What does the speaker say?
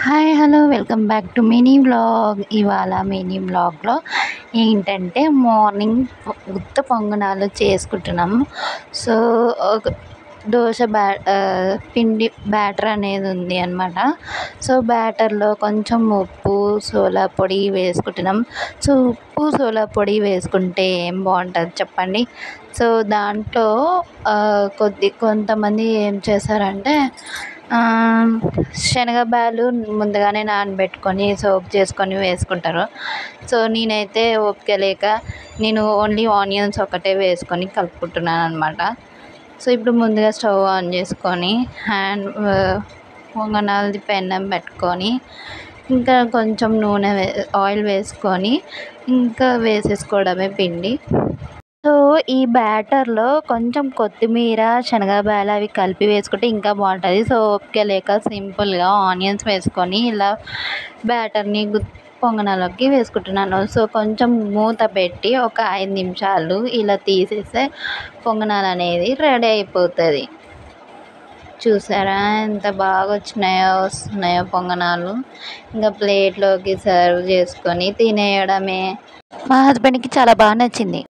Hi hello welcome back to mini vlog. ఇవాళ mini వ్లాగ్లో ఏంటంటే మార్నింగ్ ఉత్త పొంగనాలు చేసుకుంటున్నాము. సో ఒక దోశ పిండి బ్యాటర్ అనేది ఉంది అనమాట. సో బ్యాటర్లో కొంచెం ఉప్పు సోలా పొడి వేసుకుంటున్నాం. సో ఉప్పు సోలా పొడి వేసుకుంటే ఏం బాగుంటుంది చెప్పండి. సో దాంట్లో కొంతమంది ఏం చేస్తారంటే శనగబ్యాలు ముందుగానే నానబెట్టుకొని సోక్ చేసుకొని వేసుకుంటారు. సో నేనైతే ఓపిక లేక నేను ఓన్లీ ఆనియన్స్ ఒకటే వేసుకొని కలుపుకుంటున్నాను అనమాట. సో ఇప్పుడు ముందుగా స్టవ్ ఆన్ చేసుకొని పొంగనాలది పెనం పెట్టుకొని ఇంకా కొంచెం ఆయిల్ వేసుకొని ఇంకా వేసేసుకోవడమే పిండి. సో ఈ బ్యాటర్లో కొంచెం కొత్తిమీర శనగబ్యాలు అవి కలిపి వేసుకుంటే ఇంకా బాగుంటుంది. సో ఓపిక లేక సింపుల్గా ఆనియన్స్ వేసుకొని ఇలా బ్యాటర్ని పొంగనాలకి వేసుకుంటున్నాను. సో కొంచెం మూత పెట్టి ఒక 5 నిమిషాలు ఇలా తీసేస్తే పొంగనాలు అనేది రెడీ అయిపోతుంది. చూసారా ఎంత బాగా వస్తున్నాయో పొంగనాలు. ఇంకా ప్లేట్లోకి సర్వ్ చేసుకొని తినేయడమే. మా హస్బెండ్కి చాలా బాగా నచ్చింది.